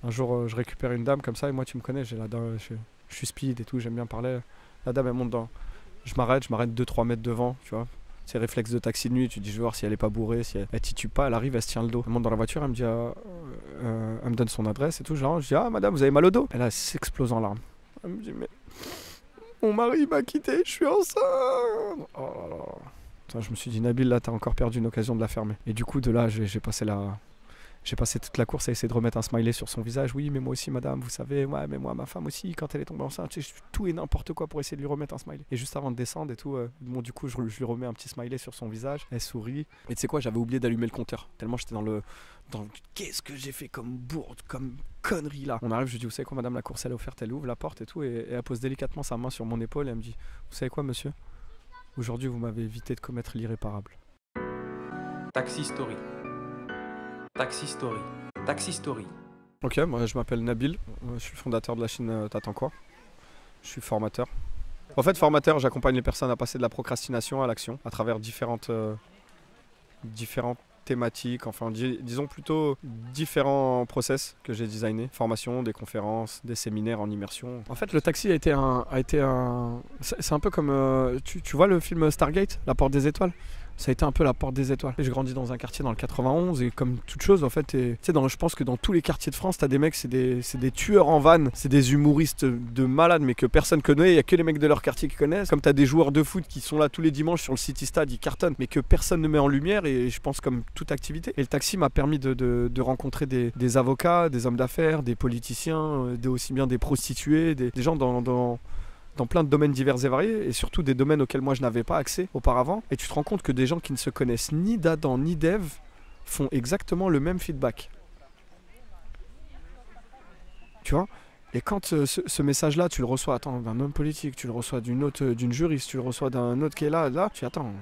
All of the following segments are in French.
Un jour, je récupère une dame comme ça, et moi, tu me connais, je suis speed et tout, j'aime bien parler. La dame, elle monte dans. Je m'arrête 2-3 mètres devant, tu vois. C'est réflexe de taxi de nuit, tu dis, je vais voir si elle est pas bourrée, si elle titube pas, elle arrive, elle se tient le dos. Elle monte dans la voiture, elle me dit, elle me donne son adresse et tout. Genre, je dis, ah, madame, vous avez mal au dos? Et là, elle s'explose en larmes. Elle me dit, mais mon mari m'a quitté, je suis enceinte. Oh là là. Putain, je me suis dit, Nabil, là, t'as encore perdu une occasion de la fermer. Et du coup, de là, j'ai passé toute la course à essayer de remettre un smiley sur son visage. Oui, mais moi aussi, madame, vous savez, ouais, mais moi, ma femme aussi, quand elle est tombée enceinte, je fais tout et n'importe quoi pour essayer de lui remettre un smiley. Et juste avant de descendre et tout, bon, du coup, je lui remets un petit smiley sur son visage. Elle sourit. Et tu sais quoi, j'avais oublié d'allumer le compteur. Tellement j'étais qu'est-ce que j'ai fait comme bourde, comme connerie là. On arrive, je lui dis, vous savez quoi, madame, la course, elle est offerte, elle ouvre la porte et tout. Et elle pose délicatement sa main sur mon épaule et elle me dit, vous savez quoi, monsieur, aujourd'hui, vous m'avez évité de commettre l'irréparable. Taxi Story. Taxi Story. Taxi Story. Ok, moi je m'appelle Nabil, je suis fondateur de la chaîne T'attends quoi. Je suis formateur. En fait, formateur, j'accompagne les personnes à passer de la procrastination à l'action à travers différentes thématiques, enfin disons plutôt différents process que j'ai designés. Formation, des conférences, des séminaires en immersion. En fait, le taxi a été un c'est un peu comme, tu vois le film Stargate, La Porte des Étoiles? Ça a été un peu la porte des étoiles. J'ai grandi dans un quartier dans le 91 et comme toute chose en fait, je pense que dans tous les quartiers de France, t'as des mecs, c'est des tueurs en van, c'est des humoristes de malades mais que personne connaît, il y a que les mecs de leur quartier qui connaissent. Comme t'as des joueurs de foot qui sont là tous les dimanches sur le City Stade, ils cartonnent mais que personne ne met en lumière et je pense comme toute activité. Et le taxi m'a permis de rencontrer des avocats, des hommes d'affaires, des politiciens, aussi bien des prostituées, des gens dans plein de domaines divers et variés, et surtout des domaines auxquels moi je n'avais pas accès auparavant. Et tu te rends compte que des gens qui ne se connaissent ni d'Adam ni d'Ève font exactement le même feedback. Tu vois? Et quand ce message-là, tu le reçois d'un homme politique, tu le reçois d'une juriste, tu le reçois d'un autre qui est là, tu dis, attends,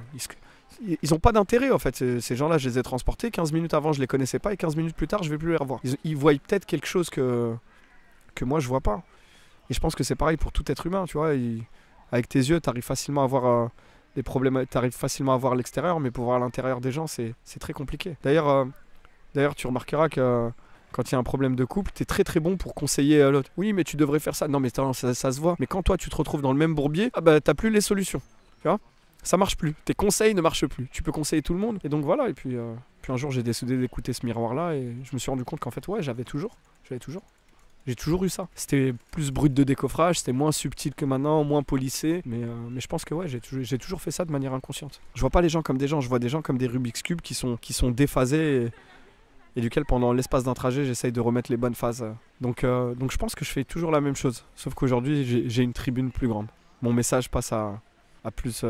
ils n'ont pas d'intérêt en fait, ces gens-là, je les ai transportés, 15 minutes avant je les connaissais pas, et 15 minutes plus tard je vais plus les revoir. Ils voient peut-être quelque chose que moi je vois pas. Et je pense que c'est pareil pour tout être humain, tu vois. Avec tes yeux, tu arrives facilement à voir des problèmes, tu arrives facilement à voir l'extérieur, mais pour voir l'intérieur des gens, c'est très compliqué. D'ailleurs, tu remarqueras que quand il y a un problème de couple, tu es très très bon pour conseiller l'autre. Oui, mais tu devrais faire ça. Non, mais ça se voit. Mais quand toi, tu te retrouves dans le même bourbier, t'as plus les solutions. Tu vois, ça marche plus. Tes conseils ne marchent plus. Tu peux conseiller tout le monde. Et donc voilà. Et puis un jour, j'ai décidé d'écouter ce miroir-là et je me suis rendu compte qu'en fait, ouais, J'ai toujours eu ça. C'était plus brut de décoffrage, c'était moins subtil que maintenant, moins policé. Mais je pense que ouais, j'ai toujours fait ça de manière inconsciente. Je vois pas les gens comme des gens, je vois des gens comme des Rubik's Cube qui sont déphasés et duquel pendant l'espace d'un trajet, j'essaye de remettre les bonnes phases. Donc je pense que je fais toujours la même chose. Sauf qu'aujourd'hui, j'ai une tribune plus grande. Mon message passe à plus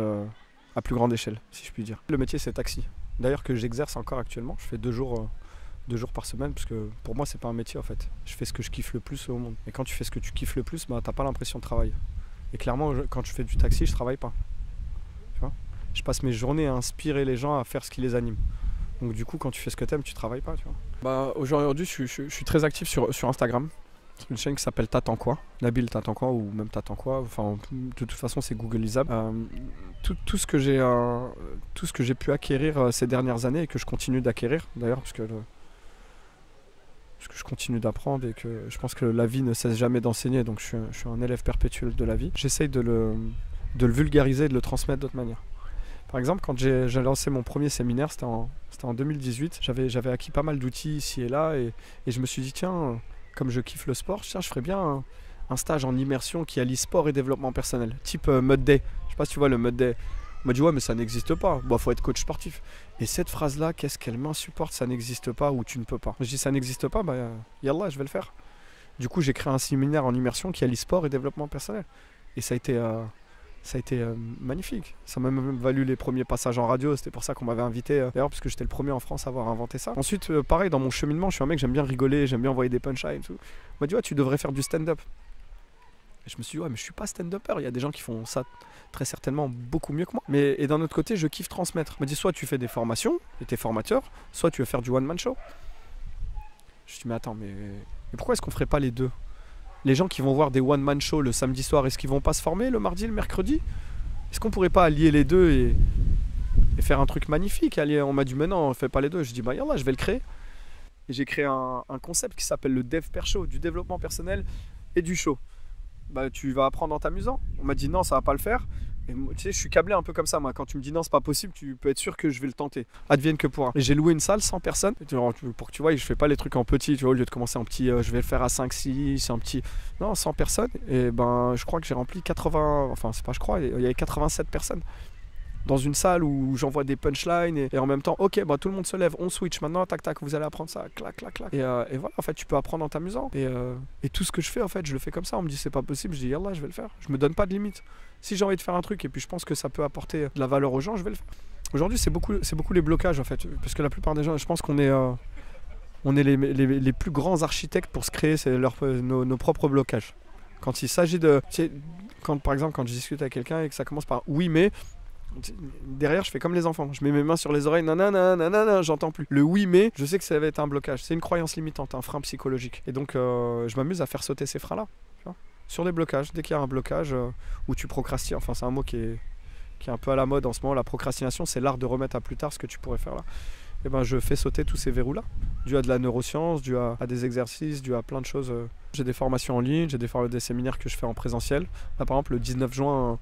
grande échelle, si je puis dire. Le métier, c'est taxi. D'ailleurs que j'exerce encore actuellement. Je fais 2 jours par semaine, parce que pour moi c'est pas un métier en fait. Je fais ce que je kiffe le plus au monde. Et quand tu fais ce que tu kiffes le plus, t'as pas l'impression de travailler. Et clairement, quand je fais du taxi, je travaille pas. Tu vois, je passe mes journées à inspirer les gens à faire ce qui les anime. Donc du coup, quand tu fais ce que t'aimes, tu travailles pas, tu vois. Aujourd'hui, je suis très actif sur Instagram. C'est une chaîne qui s'appelle T'attends quoi, Nabil T'attends quoi, ou même T'attends quoi. Enfin, de toute façon, c'est googlisable. Tout ce que j'ai pu acquérir ces dernières années et que je continue d'acquérir, d'ailleurs, parce que je continue d'apprendre et que je pense que la vie ne cesse jamais d'enseigner, donc je suis un élève perpétuel de la vie. J'essaye de le vulgariser et de le transmettre d'autres manières. Par exemple, quand j'ai lancé mon premier séminaire, c'était en 2018, j'avais acquis pas mal d'outils ici et là, et je me suis dit, tiens, comme je kiffe le sport, je ferais bien un stage en immersion qui allie sport et développement personnel, type Mud Day. Je sais pas si tu vois le Mud Day. On m'a dit, ouais, mais ça n'existe pas. Bon, faut être coach sportif. Et cette phrase-là, qu'est-ce qu'elle m'insupporte, ça n'existe pas ou tu ne peux pas. Je dis, ça n'existe pas, yallah, je vais le faire. Du coup, j'ai créé un séminaire en immersion qui allie sport et développement personnel. Et ça a été magnifique. Ça m'a même valu les premiers passages en radio. C'était pour ça qu'on m'avait invité, d'ailleurs, parce que j'étais le premier en France à avoir inventé ça. Ensuite, pareil, dans mon cheminement, je suis un mec, j'aime bien rigoler, j'aime bien envoyer des punchlines et tout. On m'a dit, ouais, tu devrais faire du stand-up. Et je me suis dit, ouais, mais je suis pas stand-upper. Il y a des gens qui font ça très certainement beaucoup mieux que moi. Et d'un autre côté, je kiffe transmettre. Je me dis, soit tu fais des formations et t'es formateur, soit tu veux faire du one-man show. Je me suis dit, mais attends, mais pourquoi est-ce qu'on ferait pas les deux? Les gens qui vont voir des one-man show le samedi soir, est-ce qu'ils vont pas se former le mardi, le mercredi? Est-ce qu'on pourrait pas allier les deux et faire un truc magnifique? On m'a dit, mais non, on fait pas les deux. Je dis, bah yallah, je vais le créer. Et j'ai créé un concept qui s'appelle le Dev Per Show, du développement personnel et du show. Bah, tu vas apprendre en t'amusant. On m'a dit non, ça va pas le faire. Et moi, tu sais, je suis câblé un peu comme ça, moi. Quand tu me dis non, c'est pas possible, tu peux être sûr que je vais le tenter. Advienne que pourra. Et j'ai loué une salle 100 personnes. Pour que tu vois, je fais pas les trucs en petit. Tu vois, au lieu de commencer en petit, je vais le faire à 5, 6, un petit. Non, 100 personnes. Et ben, je crois que j'ai rempli 80. Enfin, c'est pas, je crois, il y avait 87 personnes. Dans une salle où j'envoie des punchlines et en même temps, ok, bah, tout le monde se lève, on switch maintenant, tac tac, vous allez apprendre ça, clac clac clac. Et voilà, en fait, tu peux apprendre en t'amusant. Et tout ce que je fais, en fait, je le fais comme ça. On me dit c'est pas possible, je dis yallah, je vais le faire. Je me donne pas de limite. Si j'ai envie de faire un truc et puis je pense que ça peut apporter de la valeur aux gens, je vais le faire. Aujourd'hui, c'est beaucoup les blocages en fait, parce que la plupart des gens, je pense qu'on est les plus grands architectes pour se créer nos propres blocages. Quand il s'agit de, tu sais, par exemple, quand je discute avec quelqu'un et que ça commence par oui mais, derrière je fais comme les enfants, je mets mes mains sur les oreilles, nanana, j'entends plus. Le oui mais, je sais que ça va être un blocage, c'est une croyance limitante, un frein psychologique. Et donc je m'amuse à faire sauter ces freins là, sur des blocages. Dès qu'il y a un blocage où tu procrastines, enfin c'est un mot qui est un peu à la mode en ce moment, la procrastination, c'est l'art de remettre à plus tard ce que tu pourrais faire là. Et ben je fais sauter tous ces verrous là, dû à de la neuroscience, dû à des exercices, dû à plein de choses. J'ai des formations en ligne, j'ai des séminaires que je fais en présentiel. Là par exemple le 19 juin,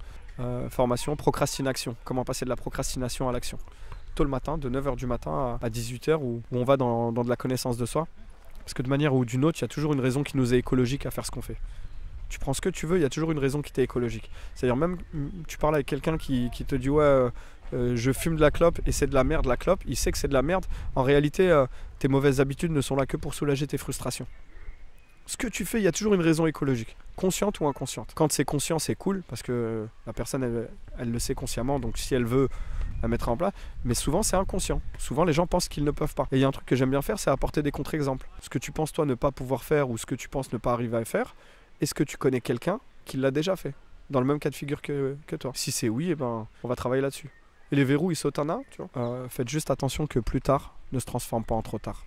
formation procrastination, comment passer de la procrastination à l'action. Tôt le matin, de 9h du matin à 18h, où on va dans de la connaissance de soi. Parce que de manière ou d'une autre, il y a toujours une raison qui nous est écologique à faire ce qu'on fait. Tu prends ce que tu veux, il y a toujours une raison qui t'est écologique. C'est-à-dire même, tu parles avec quelqu'un qui te dit ouais, je fume de la clope et c'est de la merde la clope, il sait que c'est de la merde. En réalité, tes mauvaises habitudes ne sont là que pour soulager tes frustrations. Ce que tu fais, il y a toujours une raison écologique, consciente ou inconsciente. Quand c'est conscient, c'est cool, parce que la personne, elle le sait consciemment, donc si elle veut la mettre en place, mais souvent c'est inconscient. Souvent les gens pensent qu'ils ne peuvent pas. Et il y a un truc que j'aime bien faire, c'est apporter des contre-exemples. Ce que tu penses toi ne pas pouvoir faire, ou ce que tu penses ne pas arriver à faire, est-ce que tu connais quelqu'un qui l'a déjà fait, dans le même cas de figure que toi? Si c'est oui, eh ben, on va travailler là-dessus. Et les verrous, ils sautent un à un, tu vois. Faites juste attention que plus tard ne se transforme pas en trop tard.